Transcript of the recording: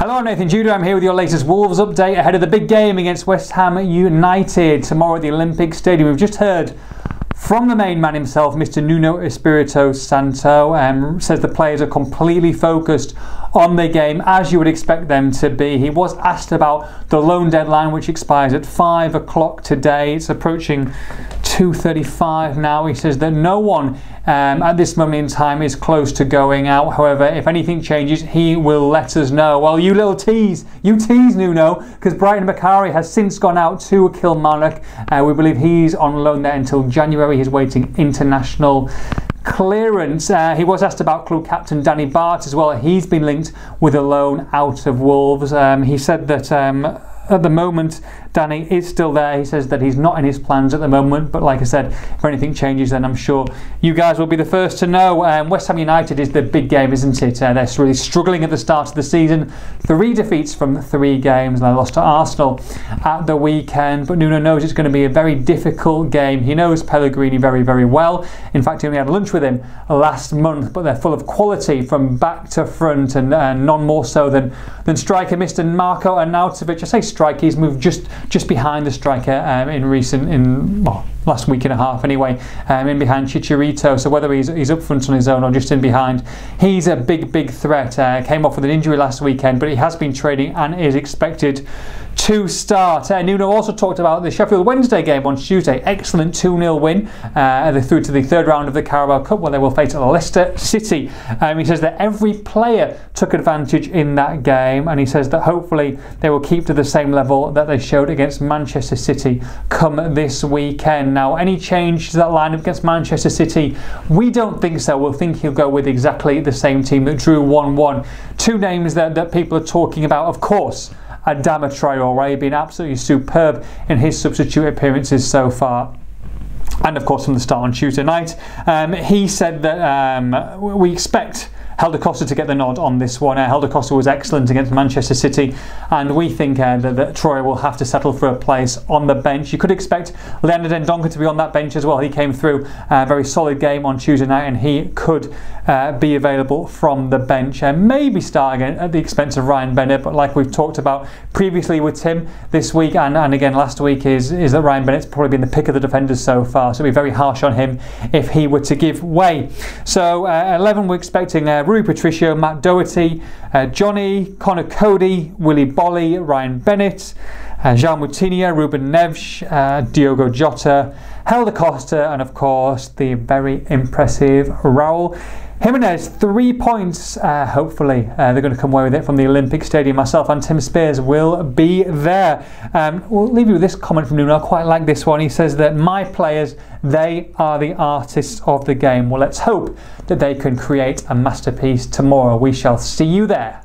Hello, I'm Nathan Judah. I'm here with your latest Wolves update ahead of the big game against West Ham United tomorrow at the Olympic Stadium. We've just heard from the main man himself, Mr. Nuno Espirito Santo, says the players are completely focused on the game as you would expect them to be. He was asked about the loan deadline, which expires at 5 o'clock today. It's approaching 2:35 now. He says that no one at this moment in time is close to going out. However, if anything changes, he will let us know. Well, you tease Nuno, because Brighton Bakary has since gone out to Kilmarnock. We believe he's on loan there until January. He's waiting international clearance. He was asked about club captain Danny Batth as well. He's been linked with a loan out of Wolves. He said that at the moment Danny is still there. He says that he's not in his plans at the moment, but like I said, if anything changes, then I'm sure you guys will be the first to know. West Ham United is the big game, isn't it? They're really struggling at the start of the season. 3 defeats from 3 games. They lost to Arsenal at the weekend, but Nuno knows it's going to be a very difficult game. He knows Pellegrini very, very well. In fact, he only had lunch with him last month, but they're full of quality from back to front, and none more so than striker Mr. Marko Arnautovic. I say striker, he's moved just behind the striker last week and a half anyway, in behind Chicharito. So whether he's up front on his own or just in behind, he's a big threat. Came off with an injury last weekend, but he has been training and is expected to start. Nuno also talked about the Sheffield Wednesday game on Tuesday. Excellent 2-0 win. They're through to the 3rd round of the Carabao Cup, where they will face Leicester City. He says that every player took advantage in that game, and he says that hopefully they will keep to the same level that they showed against Manchester City come this weekend. Now, any change to that lineup against Manchester City? We don't think so. We'll think he'll go with exactly the same team that drew 1-1. 2 names that people are talking about, of course. Adama Traore been absolutely superb in his substitute appearances so far, and of course from the start on Tuesday night. He said that we expect Helder Costa to get the nod on this one. Helder Costa was excellent against Manchester City, and we think that Traore will have to settle for a place on the bench. You could expect Leander Dendoncker to be on that bench as well. He came through a very solid game on Tuesday night, and he could be available from the bench and maybe start again at the expense of Ryan Bennett. But like we've talked about previously with Tim this week and again last week, is that Ryan Bennett's probably been the pick of the defenders so far, so it'd be very harsh on him if he were to give way. So 11 we're expecting Rui Patricio, Matt Doherty, Johnny, Connor Cody, Willy Bolly, Ryan Bennett, João Moutinho, Ruben Neves, Diogo Jota, Helder Costa, and of course the very impressive Raul Jimenez. 3 points, hopefully they're going to come away with it from the Olympic Stadium. Myself and Tim Spears will be there. We'll leave you with this comment from Nuno. I quite like this one. He says that my players, they are the artists of the game. Well, let's hope that they can create a masterpiece tomorrow. We shall see you there.